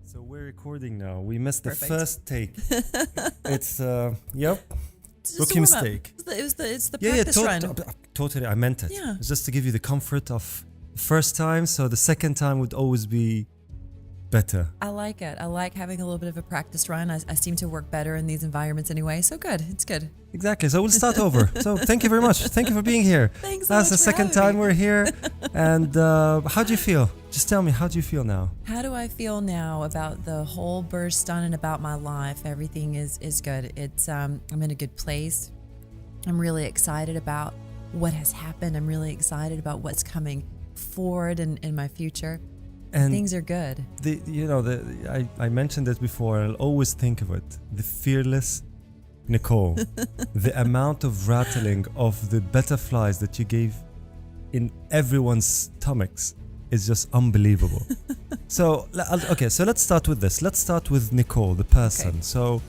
So we're recording now. We missed Perfect. the first take. It's yep. It's just Rookie a warm-up. mistake. It's the practice run. Totally. I meant it. Yeah. It's just to give you the comfort of the first time, so the second time would always be better. I like it. I like having a little bit of a practice run. I seem to work better in these environments anyway. So good. It's good. Exactly. So we'll start over. So thank you very much. Thank you for being here. Thanks so That's much the for second having time me. we're here. And how do you feel? Just tell me, how do you feel now? How do I feel now about the whole Burj stunt and about my life? Everything is good. It's I'm in a good place. I'm really excited about what has happened. I'm really excited about what's coming forward in my future. And Things are good. I mentioned this before, and I'll always think of it. The fearless Nicole. The amount of rattling of the butterflies that you gave in everyone's stomachs is just unbelievable. So let's start with this. Let's start with Nicole, the person. Okay. So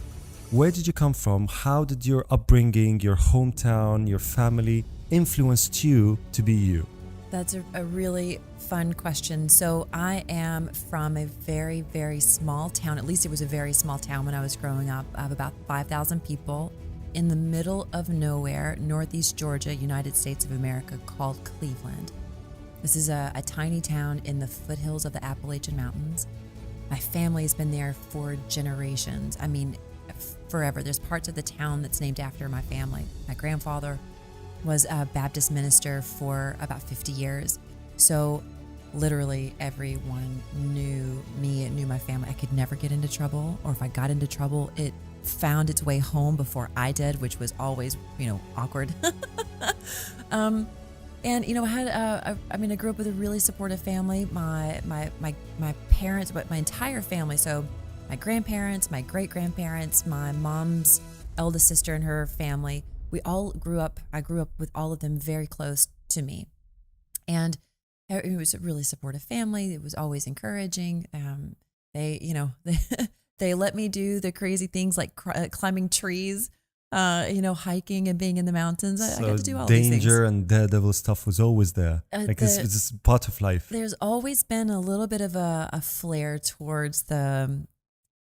where did you come from? How did your upbringing, your hometown, your family influenced you to be you? That's a really fun question. So I am from a very, very small town. At least it was a very small town when I was growing up, of about 5,000 people in the middle of nowhere, Northeast Georgia, United States of America, called Cleveland. This is a tiny town in the foothills of the Appalachian Mountains. My family has been there for generations. I mean, forever. There's parts of the town that's named after my family. My grandfather was a Baptist minister for about 50 years. So literally everyone knew me and knew my family. I could never get into trouble, or if I got into trouble, it found its way home before I did, which was always, awkward. And I grew up with a really supportive family. My parents, but my entire family. So my grandparents, my great grandparents, my mom's eldest sister and her family. We all grew up. I grew up with all of them very close to me, and it was a really supportive family. It was always encouraging. They let me do the crazy things like climbing trees, hiking and being in the mountains. I got to do all these things. Danger and daredevil stuff was always there. It's part of life. There's always been a little bit of a flair towards the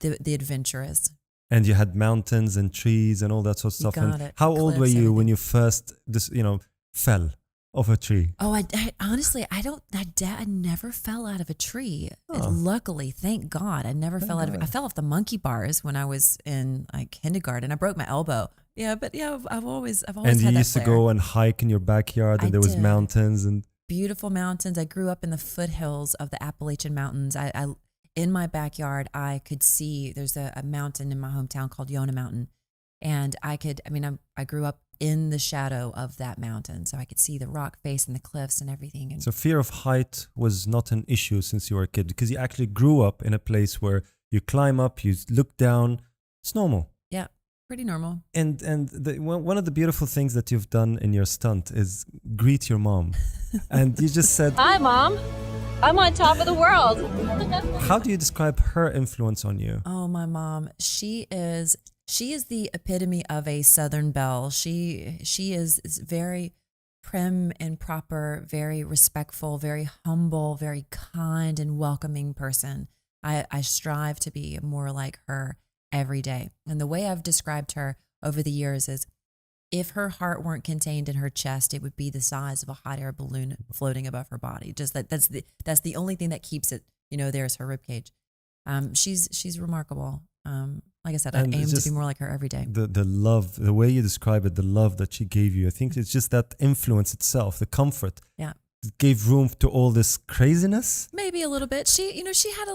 adventurous. And you had mountains and trees and all that sort of stuff. Got and it. how old were Cliffs, you when everything. you first, fell off a tree? Oh, I honestly, I never fell out of a tree. Oh. Luckily, thank God, I never fell out of it. I fell off the monkey bars when I was in kindergarten. I broke my elbow. Yeah, but I've always And had you that used to flair. go and hike in your backyard, and I there was did. mountains and Beautiful mountains. I grew up in the foothills of the Appalachian Mountains. I in my backyard, I could see there's a mountain in my hometown called Yonah Mountain, and I grew up in the shadow of that mountain, so I could see the rock face and the cliffs and everything. And so fear of height was not an issue since you were a kid, because you actually grew up in a place where you climb up, you look down. It's normal. yeah, pretty normal. And one of the beautiful things that you've done in your stunt is greet your mom. And you just said, Hi, Mom. I'm on top of the world. how do you describe her influence on you? Oh, my mom. She is the epitome of a Southern belle. She is very prim and proper, very respectful, very humble, very kind and welcoming person. I strive to be more like her every day. And the way I've described her over the years is, if her heart weren't contained in her chest, it would be the size of a hot air balloon floating above her body. Just that's the only thing that keeps it, there's her ribcage. She's remarkable. Like I said, I And aim it's to just be more like her every day. The love, the way you describe it, the love that she gave you, I think it's just that influence itself, the comfort. Yeah. It gave room to all this craziness. Maybe a little bit. She had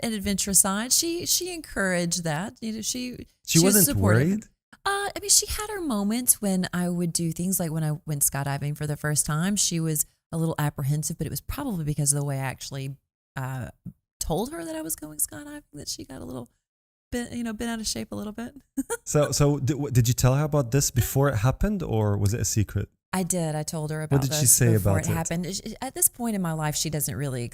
an adventurous side. She encouraged that. She She was wasn't supportive. worried. I mean, she had her moments when I would do things like when I went skydiving for the first time. She was a little apprehensive, but it was probably because of the way I actually told her that I was going skydiving that she got a little bit, bent out of shape a little bit. So did you tell her about this before it happened, or was it a secret? I did. I told her about What did she this say before about it it? happened. At this point in my life, she doesn't really,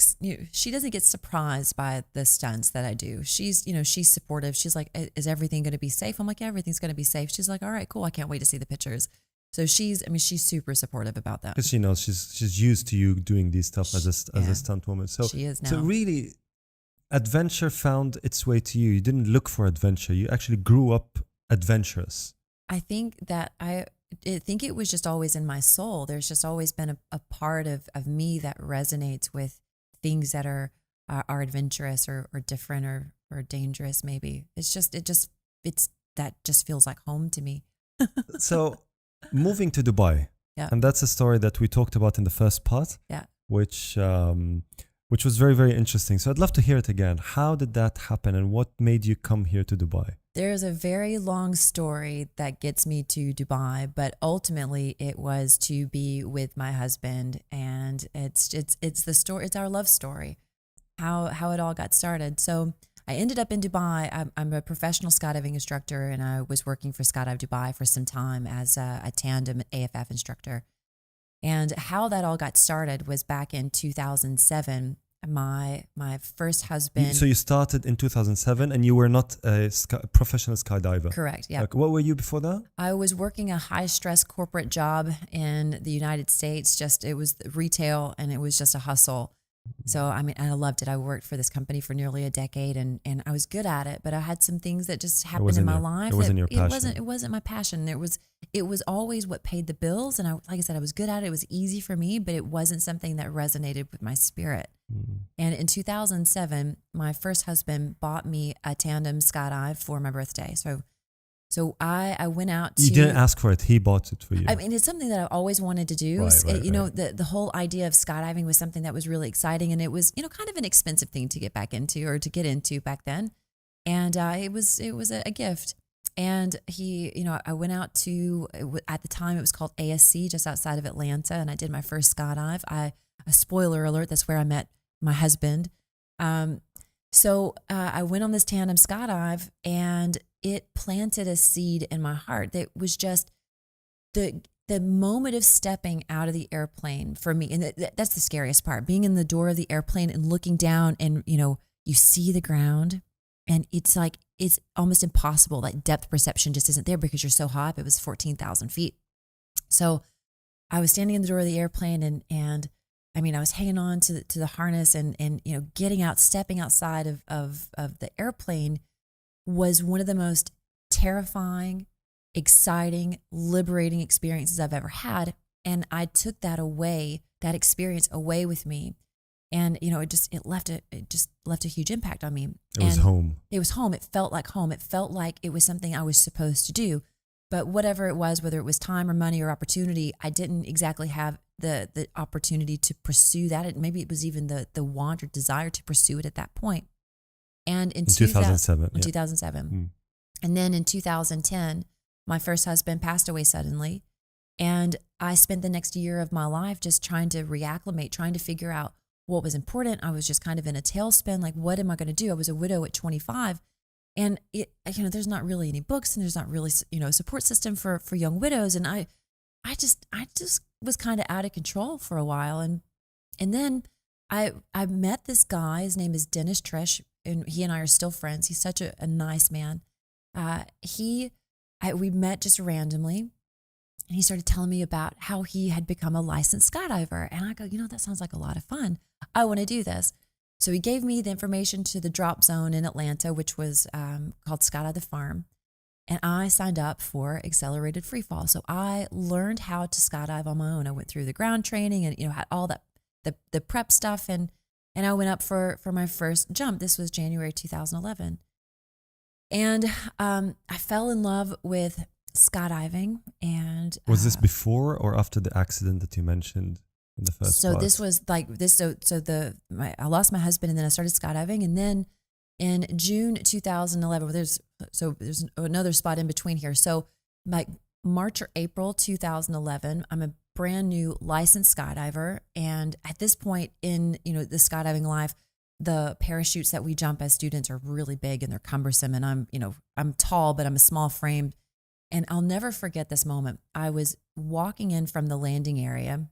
she doesn't get surprised by the stunts that I do. She's supportive. She's like, is everything going to be safe? I'm like, yeah, everything's going to be safe. She's like, all right, cool. I can't wait to see the pictures. So she's super supportive about that. Because she knows she's used to you doing these stuff as a stunt woman. So she is now. So really, adventure found its way to you. You didn't look for adventure. You actually grew up adventurous. I think that I think it was just always in my soul. There's just always been a part of me that resonates with things that are adventurous or different or dangerous. Maybe that just feels like home to me. So moving to Dubai, yeah, and that's a story that we talked about in the first part, yeah, which was very, very interesting. So I'd love to hear it again. How did that happen, and what made you come here to Dubai? There's a very long story that gets me to Dubai, but ultimately it was to be with my husband, and it's the story. It's our love story, how it all got started. So I ended up in Dubai. I'm a professional skydiving instructor, and I was working for Skydive Dubai for some time as a tandem AFF instructor. And how that all got started was back in 2007. My first husband. So you started in 2007, and you were not a professional skydiver. Correct. Yeah. Like, what were you before that? I was working a high stress corporate job in the United States. It was retail, and it was just a hustle. So I mean, I loved it. I worked for this company for nearly a decade, and I was good at it. But I had some things that just happened in my life. It wasn't your passion. It wasn't my passion. It was always what paid the bills. And like I said, I was good at it. It was easy for me, but it wasn't something that resonated with my spirit. And in 2007, my first husband bought me a tandem skydive for my birthday. So I went out to... You didn't ask for it. He bought it for you. I mean, it's something that I always wanted to do. Right. The whole idea of skydiving was something that was really exciting, and it was, kind of an expensive thing to get back into or to get into back then. And it was a gift. And I went out to, at the time it was called ASC, just outside of Atlanta, and I did my first skydive. A spoiler alert, that's where I met my husband. So I went on this tandem skydive, and it planted a seed in my heart that was just the moment of stepping out of the airplane for me. And that's the scariest part, being in the door of the airplane and looking down, and you see the ground, and it's like, it's almost impossible. Like, depth perception just isn't there because you're so high up. It was 14,000 feet. So I was standing in the door of the airplane, and I mean, I was hanging on to the harness, and getting out, stepping outside of the airplane was one of the most terrifying, exciting, liberating experiences I've ever had. And I took that experience away with me. And, it just left a huge impact on me. It was home. It was home. It felt like home. It felt like it was something I was supposed to do. But whatever it was, whether it was time or money or opportunity, I didn't exactly have the opportunity to pursue that. Maybe it was even the want or desire to pursue it at that point. And in 2007. In 2007. And then in 2010, my first husband passed away suddenly. And I spent the next year of my life just trying to reacclimate, trying to figure out what was important. I was just kind of in a tailspin. Like, what am I going to do? I was a widow at 25. And there's not really any books, and there's not really, a support system for young widows. And I just was kind of out of control for a while. And then I met this guy. His name is Dennis Tresh, and he and I are still friends. He's such a nice man. We met just randomly, and he started telling me about how he had become a licensed skydiver. And I go, that sounds like a lot of fun. I want to do this. So he gave me the information to the drop zone in Atlanta, which was called Skydive the Farm. And I signed up for accelerated freefall. So I learned how to skydive on my own. I went through the ground training and, had all that, the prep stuff. And I went up for my first jump. This was January 2011. And I fell in love with skydiving. And was this before or after the accident that you mentioned in the first part? This was like this. I lost my husband, and then I started skydiving. And then in June 2011, there's so there's another spot in between here. So my March or April 2011, I'm a brand new licensed skydiver. And at this point in, the skydiving life, the parachutes that we jump as students are really big and they're cumbersome. And I'm tall, but I'm a small frame. And I'll never forget this moment. I was walking in from the landing area,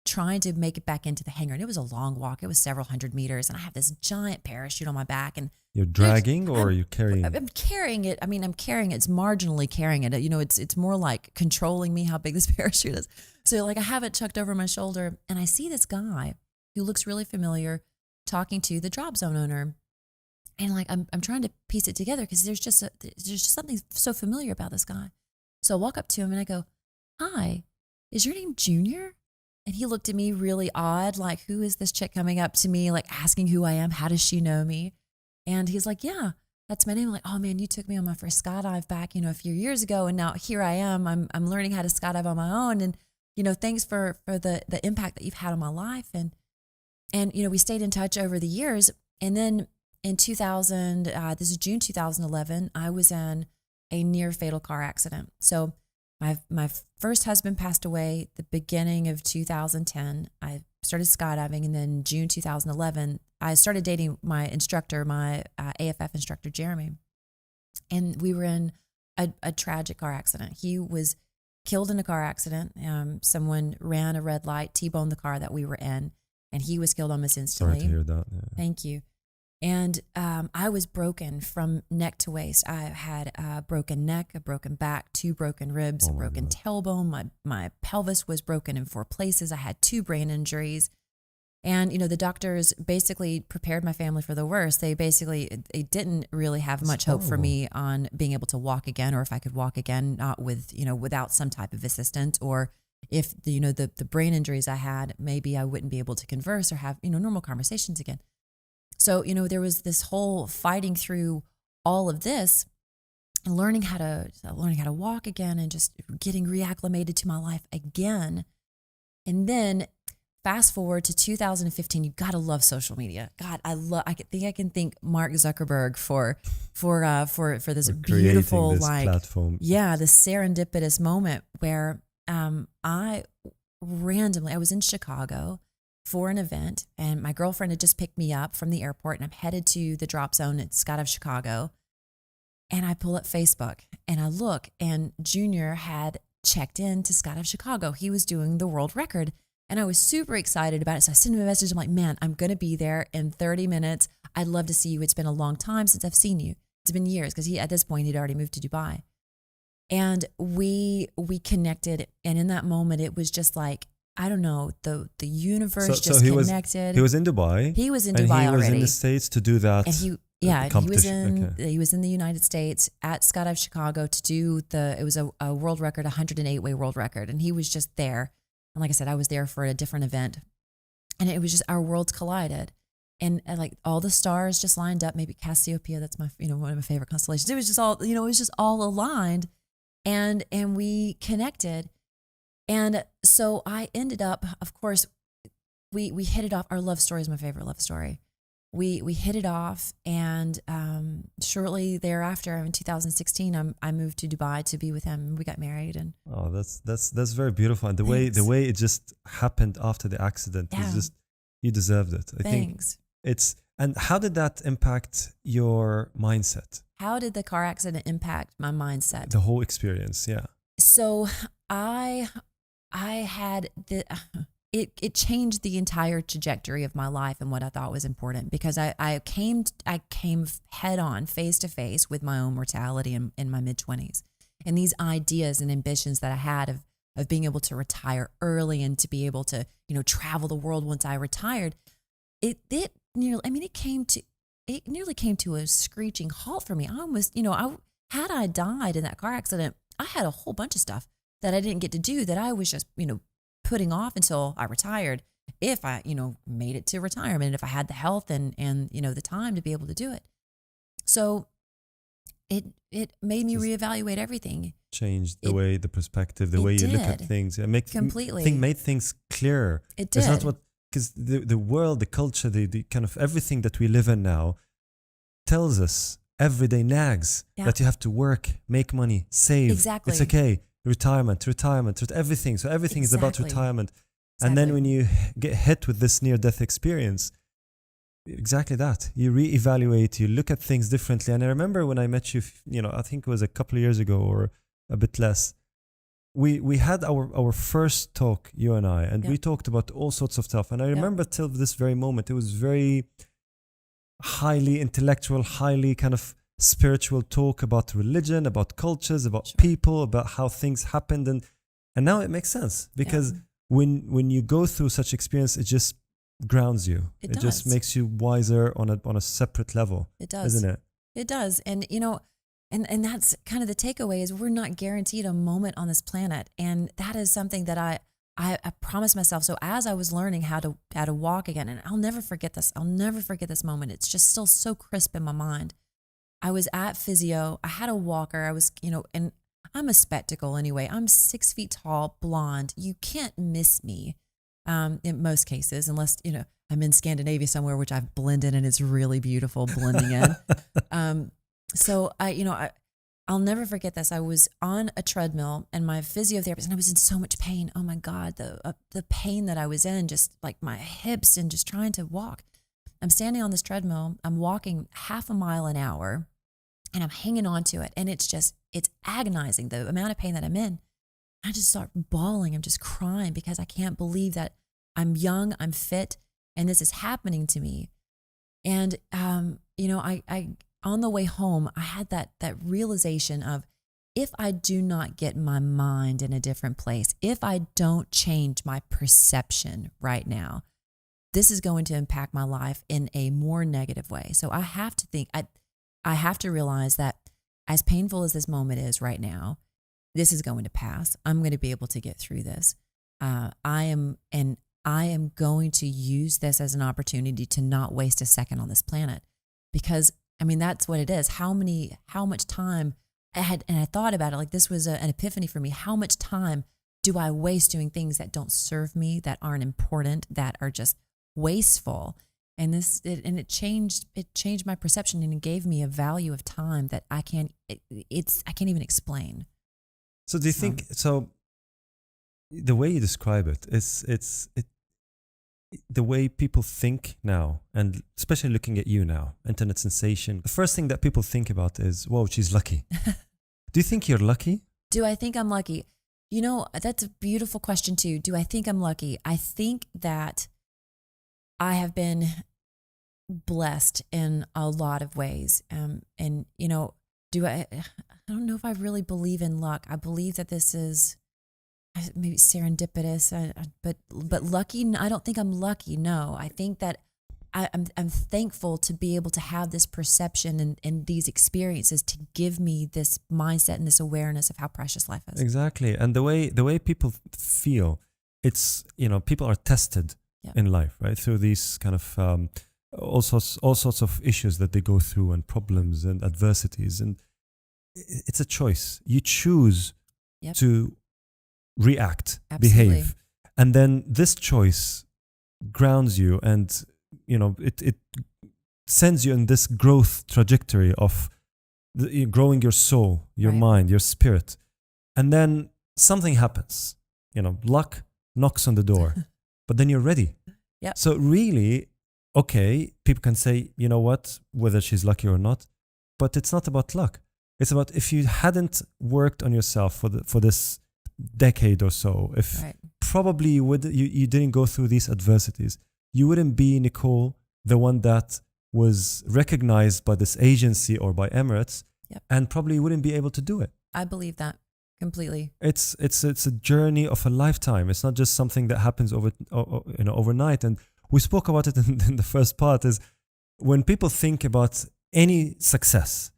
trying to make it back into the hangar. And it was a long walk. It was several hundred meters. And I have this giant parachute on my back. And you're dragging or are you carrying? I'm carrying it. I mean, I'm carrying it. It's marginally carrying it. It's more like controlling me how big this parachute is. So like I have it chucked over my shoulder and I see this guy who looks really familiar talking to the drop zone owner. And like I'm trying to piece it together because there's just something so familiar about this guy. So I walk up to him and I go, "Hi, is your name Junior?" And he looked at me really odd, like, who is this chick coming up to me, like asking who I am? How does she know me? And he's like, "Yeah, that's my name." I'm like, "Oh man, you took me on my first skydive back, a few years ago. And now here I am. I'm learning how to skydive on my own. And, thanks for the impact that you've had on my life." And we stayed in touch over the years. And then in 2000, this is June 2011, I was in a near fatal car accident. So my first husband passed away the beginning of 2010. I started skydiving, and then June 2011, I started dating my instructor, my AFF instructor, Jeremy. And we were in a tragic car accident. He was killed in a car accident. Someone ran a red light, T-boned the car that we were in, and he was killed almost instantly. Sorry to hear that. Yeah. Thank you. And I was broken from neck to waist. I had a broken neck, a broken back, 2 broken ribs, a broken tailbone. My pelvis was broken in 4 places. I had 2 brain injuries. And, the doctors basically prepared my family for the worst. They didn't really have much hope for me on being able to walk again, or if I could walk again, not with, without some type of assistance, or if the brain injuries I had, maybe I wouldn't be able to converse or have, normal conversations again. So, there was this whole fighting through all of this and learning how to walk again and just getting reacclimated to my life again. And then fast forward to 2015, you got to love social media. God, I can thank Mark Zuckerberg for this beautiful, this like, platform. Yeah, this serendipitous moment where I was in Chicago for an event, and my girlfriend had just picked me up from the airport, and I'm headed to the drop zone at Skydive Chicago. And I pull up Facebook and I look, and Junior had checked in to Skydive Chicago. He was doing the world record, and I was super excited about it. So I sent him a message. I'm like, "Man, I'm going to be there in 30 minutes. I'd love to see you. It's been a long time since I've seen you." It's been years, because at this point he'd already moved to Dubai. And we connected, and in that moment it was just like, I don't know, the universe just connected. He was in Dubai. He was in Dubai already. And he was in the States to do that. And he was in the United States at Skydive Chicago to do it was a world record, 108-way world record. And he was just there. And like I said, I was there for a different event. And it was just, our worlds collided. And like all the stars just lined up, maybe Cassiopeia, that's my, one of my favorite constellations. It was just all, it was just all aligned, and we connected. And so I ended up, of course, we hit it off. Our love story is my favorite love story. We hit it off, and shortly thereafter, in 2016, I moved to Dubai to be with him. We got married, and that's very beautiful. And the way it just happened after the accident was just, you deserved it. I think and how did that impact your mindset? How did the car accident impact my mindset? The whole experience, yeah. So I had it changed the entire trajectory of my life and what I thought was important, because I came head on, face to face with my own mortality in my mid-20s, and these ideas and ambitions that I had of being able to retire early and to be able to travel the world once I retired. It nearly came to a screeching halt for me. I almost, had I died in that car accident, I had a whole bunch of stuff that I didn't get to do, that I was just, putting off until I retired. If I, made it to retirement, if I had the health and the time to be able to do it. So it made me reevaluate everything. Changed the perspective, the way you look at things. Completely. Made things clearer. It did. Because the world, the culture, the kind of everything that we live in now tells us everyday nags that you have to work, make money, save. Exactly. It's okay. Retirement, everything. So everything is about retirement. And then when you get hit with this near-death experience, exactly that. You reevaluate, you look at things differently. And I remember when I met you, I think it was a couple of years ago or a bit less, we had our first talk, you and I, and we talked about all sorts of stuff. And I remember till this very moment, it was very highly intellectual, highly kind of spiritual talk about religion, about cultures, about people, about how things happened. And now it makes sense because when you go through such experience, it just grounds you. It just makes you wiser on a separate level. It does. Isn't it? It does. And, and that's kind of the takeaway is we're not guaranteed a moment on this planet. And that is something that I promised myself. So as I was learning how to walk again, and I'll never forget this moment. It's just still so crisp in my mind. I was at physio. I had a walker. I was, and I'm a spectacle anyway. I'm 6 feet tall, blonde. You can't miss me in most cases, unless, I'm in Scandinavia somewhere, which I've blended and it's really beautiful blending in. So I'll never forget this. I was on a treadmill and my physiotherapist, and I was in so much pain. Oh my God, the pain that I was in, just like my hips and just trying to walk. I'm standing on this treadmill. I'm walking 0.5 miles an hour and I'm hanging on to it. And it's agonizing, the amount of pain that I'm in. I just start bawling. I'm just crying because I can't believe that I'm young, I'm fit, and this is happening to me. And, I on the way home, I had that realization of, if I do not get my mind in a different place, if I don't change my perception right now, this is going to impact my life in a more negative way. So I have to think, I have to realize that as painful as this moment is right now, this is going to pass. I'm going to be able to get through this. I am going to use this as an opportunity to not waste a second on this planet, because that's what it is. How much time I had, and I thought about it, like this was an epiphany for me. How much time do I waste doing things that don't serve me, that aren't important, that are just wasteful? And it changed my perception, and it gave me a value of time that I can't even explain. So do you think, the way you describe it is, the way people think now, and especially looking at you now, internet sensation, the first thing that people think about is, whoa, she's lucky. Do you think you're lucky? Do I think I'm lucky? That's a beautiful question too. Do I think I'm lucky? I think that I have been blessed in a lot of ways. I don't know if I really believe in luck. I believe that this is maybe serendipitous, but lucky. I don't think I'm lucky. No, I think that I'm thankful to be able to have this perception and these experiences to give me this mindset and this awareness of how precious life is. Exactly. And the way people feel, it's, people are tested in life, right? Through these kind of all sorts of issues that they go through, and problems and adversities. And it's a choice. You choose to react, behave. And then this choice grounds you, and it sends you in this growth trajectory of growing your soul, your mind, your spirit. And then something happens, luck knocks on the door, but then you're ready. Yeah. So really, okay, people can say, you know what, whether she's lucky or not, but it's not about luck. It's about, if you hadn't worked on yourself for this decade or so, if probably you didn't go through these adversities, you wouldn't be Nicole, the one that was recognized by this agency or by Emirates, and probably wouldn't be able to do it. I believe that completely. It's a journey of a lifetime. It's not just something that happens overnight. And we spoke about it in the first part, is when people think about any success,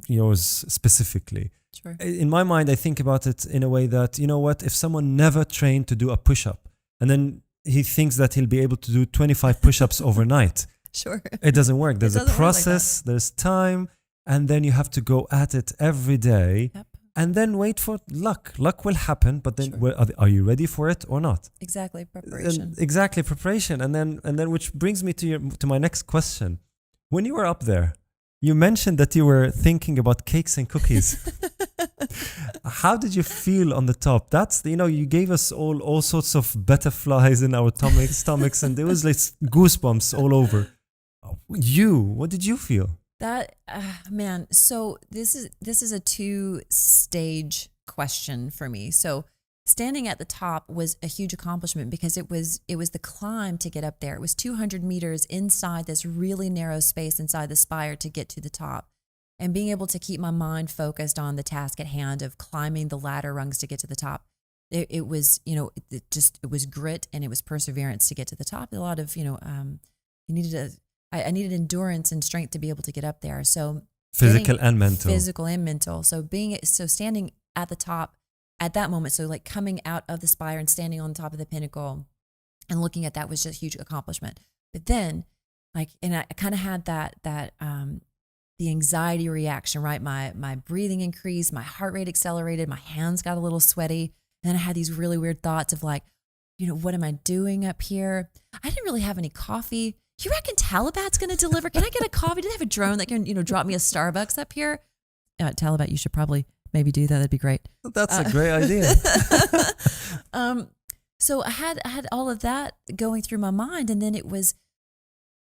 yours specifically, sure, in my mind, I think about it in a way that, if someone never trained to do a push-up, and then he thinks that he'll be able to do 25 push-ups overnight. Sure. It doesn't work. There's a process, there's time, and then you have to go at it every day, and then wait for luck. Luck will happen, but then are you ready for it or not? Exactly, preparation. Preparation. And then which brings me to my next question. When you were up there, You mentioned that you were thinking about cakes and cookies. How did you feel on the top? That's, you gave us all sorts of butterflies in our stomachs, and there was like goosebumps all over. What did you feel? That man. So this is a 2-stage question for me. So standing at the top was a huge accomplishment because it was the climb to get up there. It was 200 meters inside this really narrow space inside the spire to get to the top, and being able to keep my mind focused on the task at hand of climbing the ladder rungs to get to the top. It was, it was grit and it was perseverance to get to the top. A lot of, I needed endurance and strength to be able to get up there. So physical and mental. So standing at the top at that moment, so like coming out of the spire and standing on top of the pinnacle and looking at that was just a huge accomplishment. But then and I kind of had that the anxiety reaction, right? My breathing increased, my heart rate accelerated, my hands got a little sweaty. And then I had these really weird thoughts of like, what am I doing up here? I didn't really have any coffee. You reckon Talibat's going to deliver? Can I get a coffee? Do they have a drone that can, drop me a Starbucks up here? Talibat, you should probably maybe do that. That'd be great. That's a great idea. So I had all of that going through my mind, and then it was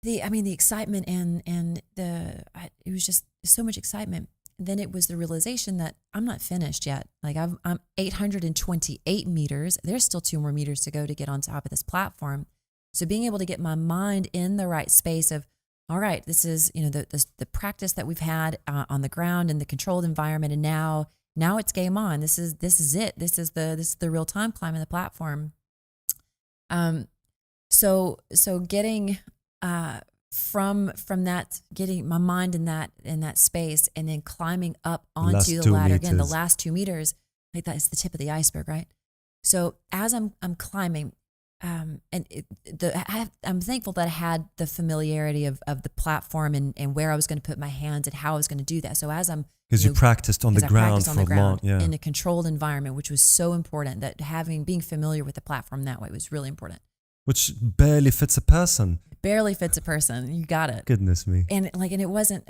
the excitement and it was just so much excitement. And then it was the realization that I'm not finished yet. Like I'm 828 meters. There's still 2 more meters to go to get on top of this platform. So being able to get my mind in the right space of, all right, this is, the practice that we've had on the ground in the controlled environment. And now it's game on. This is it. This is the real time climbing the platform. So getting, from that, getting my mind in that space and then climbing up onto the ladder again, the last 2 meters, like that is the tip of the iceberg, right? So as I'm climbing, I'm thankful that I had the familiarity of the platform and where I was going to put my hands and how I was going to do that. So as because you practiced on the ground for long, in a controlled environment, which was so important, that being familiar with the platform that way was really important. Which barely fits a person. You got it. Goodness me. And it wasn't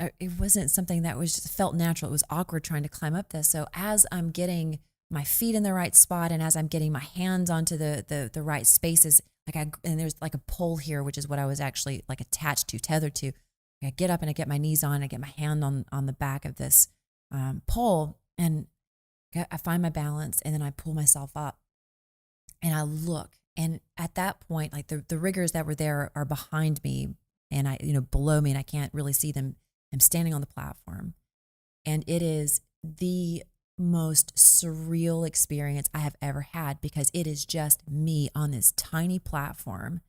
something that was just felt natural. It was awkward trying to climb up this. So as I'm getting my feet in the right spot, and as I'm getting my hands onto the right spaces, and there's like a pole here, which is what I was actually like attached to, tethered to. I get up and I get my knees on, I get my hand on the back of this pole, and I find my balance, and then I pull myself up, and I look, and at that point, like the riggers that were there are behind me, and below me, and I can't really see them. I'm standing on the platform, and it is the most surreal experience I have ever had, because it is just me on this tiny platform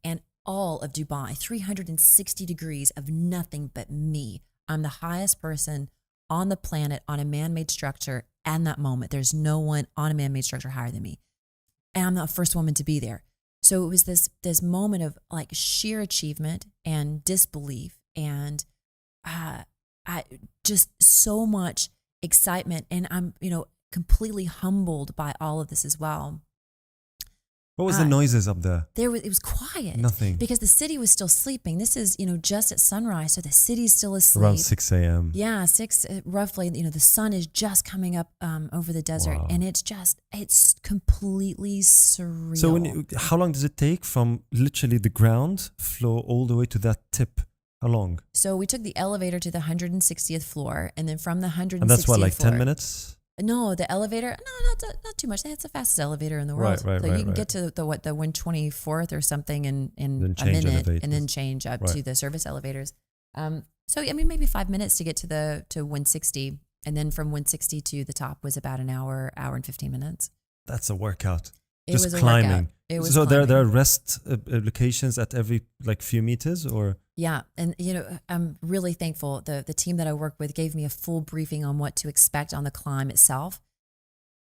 and all of Dubai, 360 degrees of nothing but me. I'm the highest person on the planet on a man-made structure. And that moment, there's no one on a man-made structure higher than me. And I'm the first woman to be there. So it was this moment of like sheer achievement and disbelief, and I just so much excitement, and I'm completely humbled by all of this as well. What was the noises up there? It was quiet. Nothing. Because the city was still sleeping. This is just at sunrise, so the city's still asleep. Around 6 a.m. Yeah, 6 roughly. The sun is just coming up over the desert. Wow. And it's completely surreal. So how long does it take from literally the ground floor all the way to that tip? How long? So we took the elevator to the 160th floor, and then from the 160th And that's what, like floor, 10 minutes? No, the elevator, not too much. That's the fastest elevator in the world. Right, so you can get to the 124th or something in a minute, elevators. And then change up to the service elevators. So maybe 5 minutes to get to 160, and then from 160 to the top was about an hour and 15 minutes. That's a workout. It was climbing. A workout. It was so climbing. there are rest locations at every few meters, or? Yeah, and I'm really thankful. The team that I work with gave me a full briefing on what to expect on the climb itself.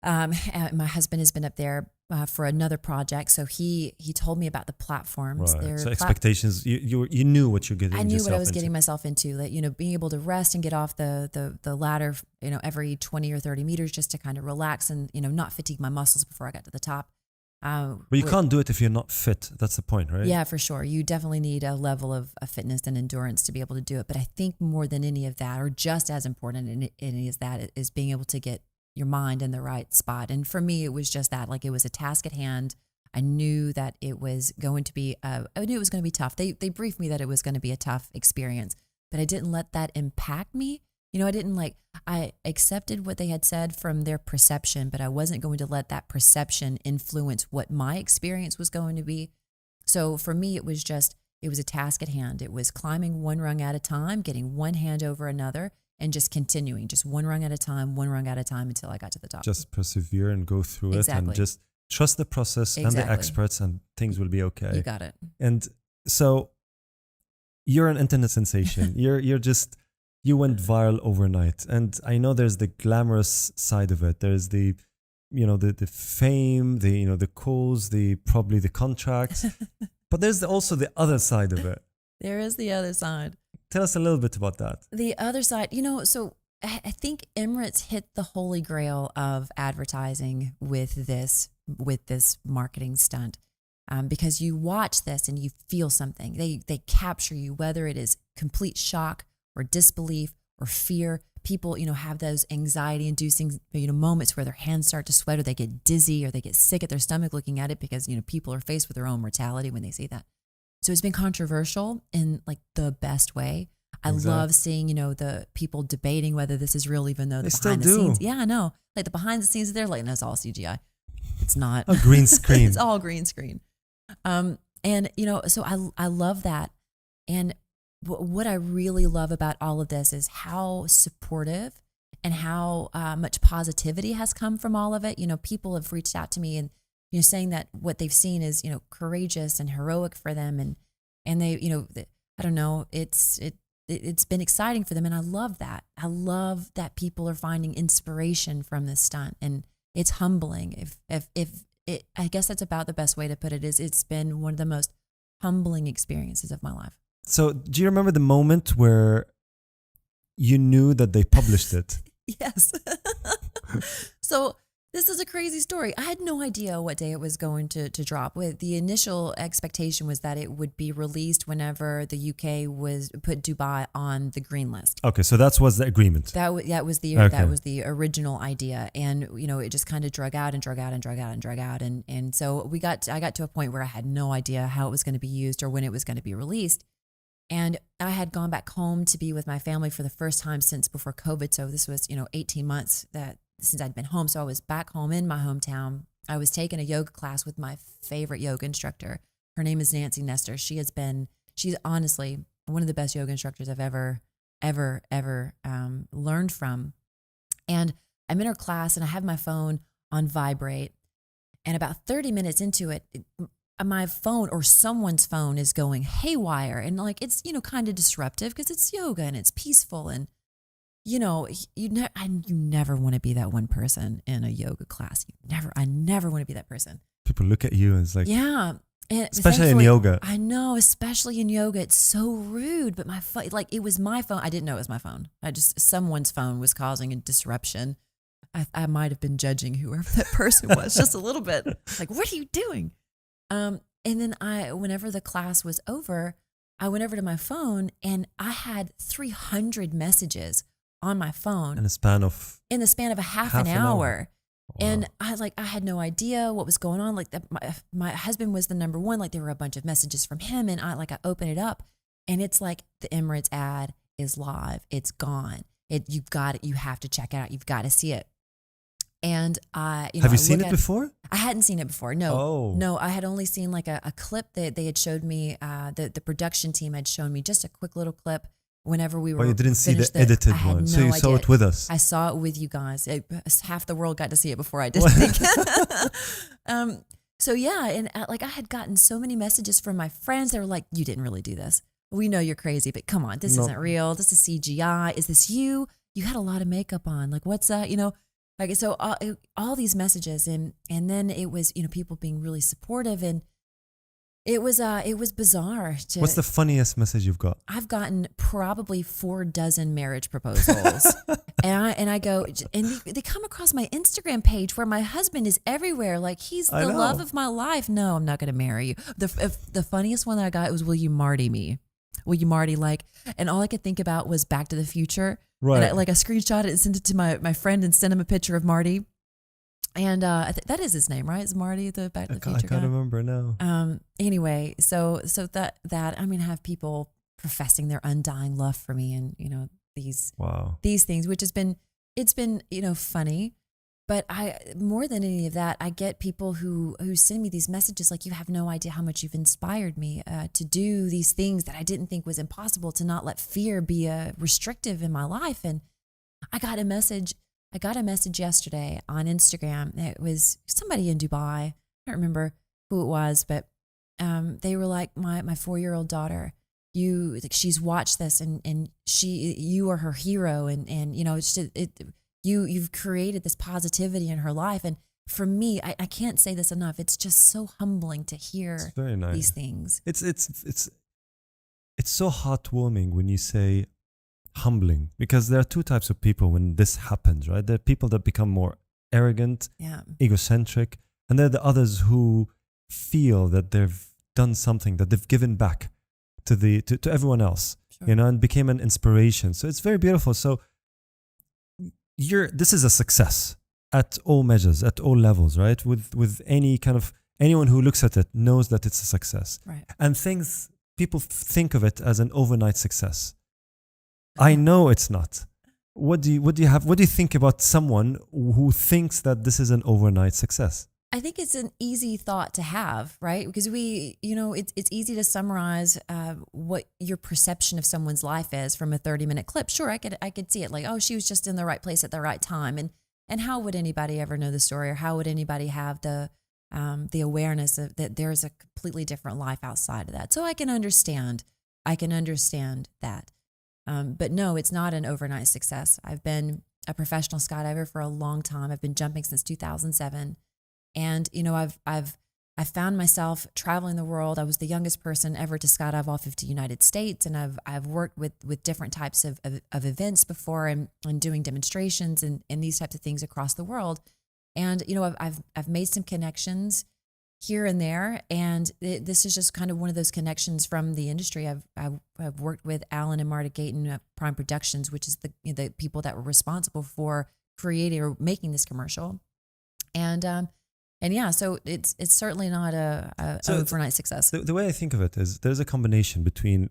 My husband has been up there for another project, so he told me about the platforms. Right. So expectations, you knew what you're getting. I knew what I was into. getting myself into. That being able to rest and get off the ladder, every 20 or 30 meters, just to kind of relax and not fatigue my muscles before I got to the top. But you can't do it if you're not fit. That's the point, right? Yeah, for sure. You definitely need a level of fitness and endurance to be able to do it. But I think more than any of that, or just as important in any as that, is being able to get your mind in the right spot. And for me, it was just that. Like, it was a task at hand. I knew that it was going to be. I knew it was going to be tough. They briefed me that it was going to be a tough experience, but I didn't let that impact me. I accepted what they had said from their perception, but I wasn't going to let that perception influence what my experience was going to be. So for me, it was a task at hand. It was climbing one rung at a time, getting one hand over another, and just continuing, just one rung at a time until I got to the top. Just persevere and go through it, and just trust the process and the experts, and things will be okay. You got it. And so you're an internet sensation. You went viral overnight. And I know there's the glamorous side of it. There's the fame, the calls, probably the contracts. But there's also the other side of it. There is the other side. Tell us a little bit about that. The other side, so I think Emirates hit the holy grail of advertising with this marketing stunt. Because you watch this and you feel something. They capture you, whether it is complete shock or disbelief or fear. People, have those anxiety-inducing, moments where their hands start to sweat, or they get dizzy, or they get sick at their stomach looking at it, because, people are faced with their own mortality when they see that. So it's been controversial in like the best way. I love seeing, the people debating whether this is real, even though the behind the scenes. Yeah, I know. Like the behind the scenes, they're like, no, it's all CGI. It's not. A green screen. It's all green screen. And, so I love that. And what I really love about all of this is how supportive and how much positivity has come from all of it. People have reached out to me and, saying that what they've seen is, courageous and heroic for them. And they, I don't know, it's been exciting for them. And I love that. I love that people are finding inspiration from this stunt. And it's humbling. I guess that's about the best way to put it, is it's been one of the most humbling experiences of my life. So do you remember the moment where you knew that they published it? Yes. So this is a crazy story. I had no idea what day it was going to drop. The initial expectation was that it would be released whenever the UK put Dubai on the green list. Okay, so that was the agreement. That was the original idea, and it just kind of drug out. And so I got to a point where I had no idea how it was going to be used or when it was going to be released. And I had gone back home to be with my family for the first time since before COVID. So this was, 18 months since I'd been home. So I was back home in my hometown. I was taking a yoga class with my favorite yoga instructor. Her name is Nancy Nestor. She's honestly one of the best yoga instructors I've ever learned from. And I'm in her class and I have my phone on vibrate. And about 30 minutes into it, my phone or someone's phone is going haywire, and like it's kind of disruptive because it's yoga and it's peaceful, and you never want to be that one person in a yoga class. I never want to be that person. People look at you and it's like, yeah, and especially in yoga. I know, especially in yoga, it's so rude. But my phone, like it was my phone. I didn't know it was my phone. Someone's phone was causing a disruption. I might have been judging whoever that person was just a little bit. Like, what are you doing? And then whenever the class was over, I went over to my phone and I had 300 messages on my phone in the span of a half an hour. Wow. And I had no idea what was going on. Like my husband was the number one. Like there were a bunch of messages from him, and I open it up, and it's like the Emirates ad is live. It's gone. You've got it. You have to check it out. You've got to see it. And have you seen it before? I hadn't seen it before. No, Oh. No, I had only seen like a clip that they had showed me. The production team had shown me just a quick little clip whenever we were. Oh, you didn't see the edited one, so you saw it with us. I saw it with you guys. Half the world got to see it before I did. I think. So yeah, and I had gotten so many messages from my friends. They were like, "You didn't really do this. We know you're crazy, but come on, this isn't real. This is CGI. Is this you? You had a lot of makeup on. Like, what's that? Like, so all these messages, and then it was, people being really supportive, and It was bizarre. What's the funniest message you've got? I've gotten probably 4 dozen marriage proposals, and I go, and they come across my Instagram page where my husband is everywhere. Like, he's the love of my life. No, I'm not going to marry you. The funniest one that I got was, will you Marty me? Will you Marty, like, and all I could think about was Back to the Future. Right. And I screenshot it and sent it to my friend and sent him a picture of Marty. And that is his name, right? Is Marty the Back to the Future guy? I can't remember now. Anyway, so that I mean, have people professing their undying love for me, and these things, which it's been funny. But more than any of that, I get people who send me these messages like, you have no idea how much you've inspired me to do these things that I didn't think was impossible, to not let fear be restrictive in my life. And I got a message yesterday on Instagram. It was somebody in Dubai. I don't remember who it was, but they were like, my 4-year-old daughter, she's watched this, and you are her hero, and you've created this positivity in her life. And for me, I can't say this enough. It's just so humbling to hear very nice. These things. It's so heartwarming when you say humbling, because there are 2 types of people when this happens, right? There are people that become more arrogant, egocentric, and there are the others who feel that they've done something, that they've given back to everyone else, sure. And became an inspiration. So it's very beautiful. So this is a success at all measures, at all levels, right? With any kind of, anyone who looks at it knows that it's a success. Right. And people think of it as an overnight success. I know it's not. What do you think about someone who thinks that this is an overnight success? I think it's an easy thought to have, right? Because it's easy to summarize what your perception of someone's life is from a 30-minute clip. Sure, I could see it like, oh, she was just in the right place at the right time, and how would anybody ever know the story, or how would anybody have the awareness of that there's a completely different life outside of that? So I can understand that. But no, it's not an overnight success. I've been a professional skydiver for a long time. I've been jumping since 2007. And, I've found myself traveling the world. I was the youngest person ever to skydive off of the United States. And I've worked with different types of events before, and doing demonstrations and these types of things across the world. And, I've made some connections here and there. And this is just kind of one of those connections from the industry. I've worked with Alan and Marta Gayton at Prime Productions, which is the people that were responsible for creating or making this commercial. And yeah, so it's certainly not a overnight success. The way I think of it is there's a combination between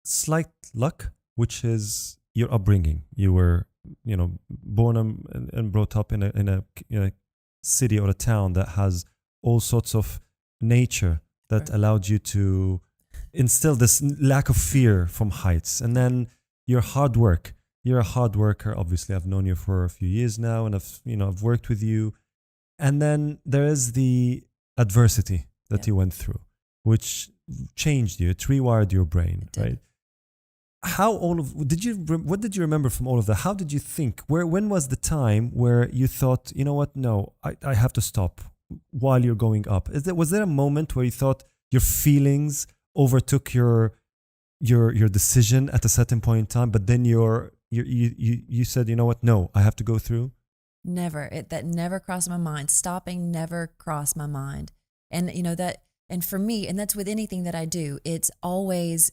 slight luck, which is your upbringing. You were, born and brought up in a city or a town that has all sorts of nature that Sure. allowed you to instill this lack of fear from heights. And then your hard work. You're a hard worker. Obviously, I've known you for a few years now, and I've worked with you. And then there is the adversity that you went through, which changed you. It rewired your brain, right? What did you remember from all of that? How did you think? When was the time where you thought, you know what? No, I have to stop while you're going up? Was there a moment where you thought your feelings overtook your decision at a certain point in time, but then you said, you know what? No, I have to go through? Never. That never crossed my mind. Stopping never crossed my mind. And and for me, and that's with anything that I do, it's always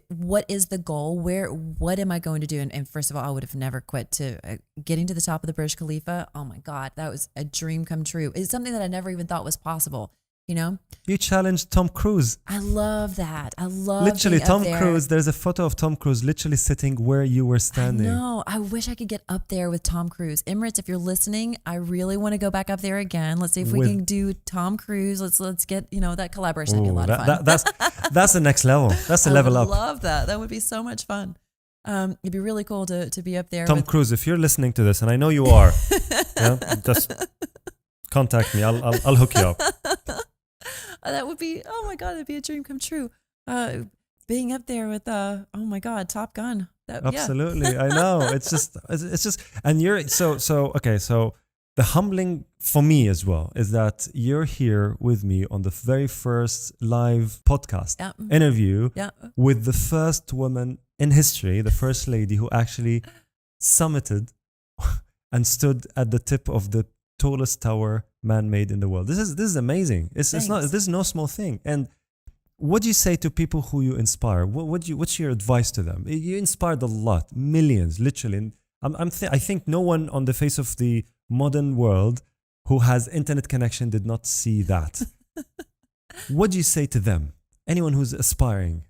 what is the goal? What am I going to do? And first of all, I would have never quit to getting to the top of the Burj Khalifa. Oh my God, that was a dream come true. It's something that I never even thought was possible. You challenged Tom Cruise. I love that. I love literally being Tom up there. Cruise. There's a photo of Tom Cruise literally sitting where you were standing. No, I wish I could get up there with Tom Cruise. Emirates, if you're listening, I really want to go back up there again. Let's see if we can do Tom Cruise. Let's get that collaboration. That'd be a lot of fun. That's the next level. That's the level up. I love that. That would be so much fun. It'd be really cool to be up there. Tom Cruise, if you're listening to this, and I know you are, just contact me. I'll hook you up. That would be, oh my God, that'd be a dream come true. Being up there with, oh my God, Top Gun. Absolutely. I know. It's just, and you're, so, okay. So the humbling for me as well is that you're here with me on the very first live podcast interview with the first woman in history, the first lady who actually summited and stood at the tip of the tallest tower man-made in the world. This is amazing. It's not. This is no small thing. And what do you say to people who you inspire? What's your advice to them? You inspired a lot, millions, literally. And I think no one on the face of the modern world who has internet connection did not see that. What do you say to them? Anyone who's aspiring?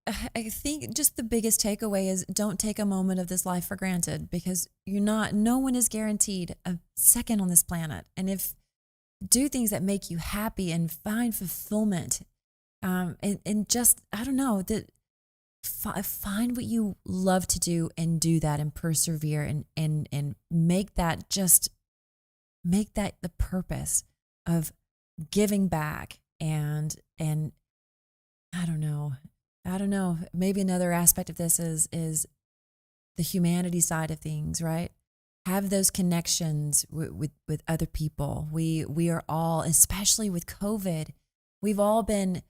I think just the biggest takeaway is don't take a moment of this life for granted, because no one is guaranteed a second on this planet. And if do things that make you happy and find fulfillment, and just, I don't know, find what you love to do and do that and persevere and make that the purpose of giving back and I don't know. Maybe another aspect of this is the humanity side of things, right? Have those connections with other people. We are all, especially with COVID, we've all been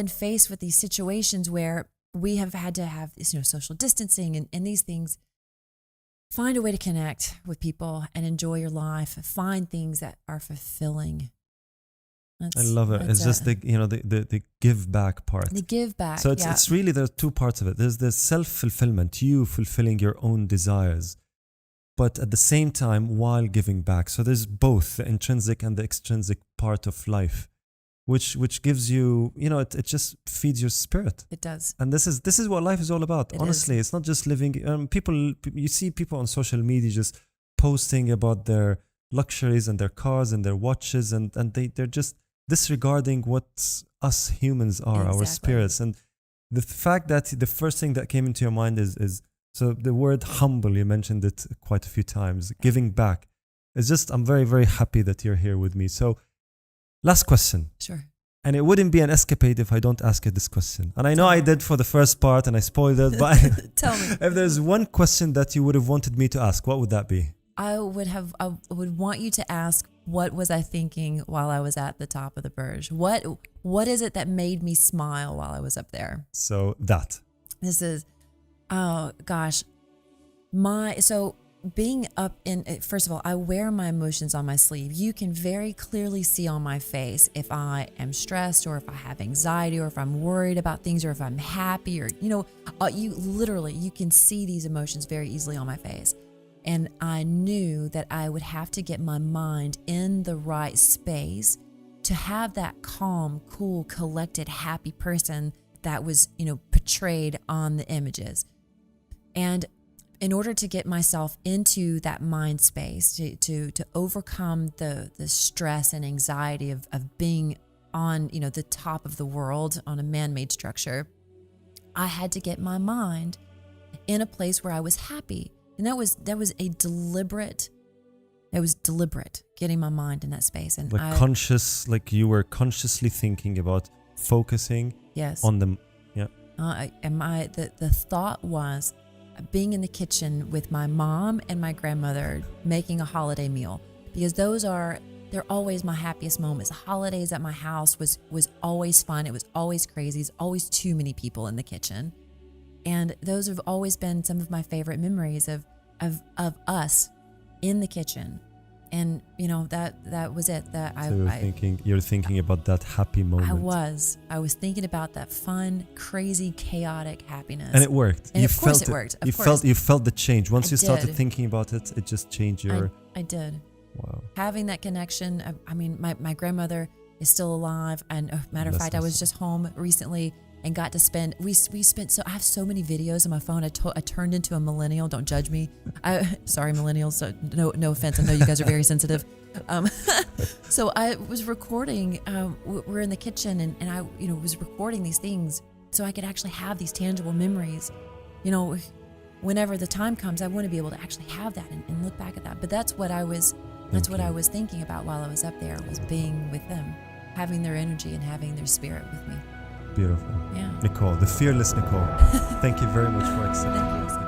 faced with these situations where we have had to have social distancing and these things. Find a way to connect with people and enjoy your life. Find things that are fulfilling. I love it. It's just the give back part. The give back. So it's really, there are two parts of it. There's the self-fulfillment, you fulfilling your own desires, but at the same time while giving back. So there's both the intrinsic and the extrinsic part of life, which gives you, it just feeds your spirit. It does. And this is what life is all about. Honestly, it's not just living. You see people on social media just posting about their luxuries and their cars and their watches, and they're just disregarding what us humans are, our spirits. And the fact that the first thing that came into your mind is so the word humble, you mentioned it quite a few times, giving back. It's just, I'm very, very happy that you're here with me. So last question. Sure. And it wouldn't be an escapade if I don't ask you this question. And I know I did for the first part and I spoiled it, but tell me. If there's one question that you would have wanted me to ask, what would that be? I would want you to ask, what was I thinking while I was at the top of the Burj? What is it that made me smile while I was up there? So that. This is, oh gosh. So being up in, first of all, I wear my emotions on my sleeve. You can very clearly see on my face if I am stressed or if I have anxiety or if I'm worried about things or if I'm happy or, you can see these emotions very easily on my face. And I knew that I would have to get my mind in the right space to have that calm, cool, collected, happy person that was, portrayed on the images. And in order to get myself into that mind space, to overcome the stress and anxiety of being on, the top of the world on a man-made structure, I had to get my mind in a place where I was happy. And that was deliberate getting my mind in that space. And you were consciously thinking about focusing on them. Yeah. The thought was being in the kitchen with my mom and my grandmother making a holiday meal, because they're always my happiest moments. The holidays at my house was always fun. It was always crazy. There's always too many people in the kitchen. And those have always been some of my favorite memories of us in the kitchen. And that was it. You're thinking about that happy moment. I was thinking about that fun, crazy, chaotic happiness. And it worked. And of course it worked. You felt the change. Once you started thinking about it, it just changed your... I did. Wow. Having that connection. My grandmother is still alive. And matter of fact, I was just home recently and got to spend, we spent, so I have so many videos on my phone. I turned into a millennial. Don't judge me. Sorry, millennials. So no offense. I know you guys are very sensitive. So I was recording, we're in the kitchen and I, was recording these things so I could actually have these tangible memories. Whenever the time comes, I want to be able to actually have that and look back at that. But that's what I was thinking about while I was up there, was being with them, having their energy and having their spirit with me. Beautiful. Yeah. Nicole, the fearless Nicole. Thank you very much for accepting. Thank you.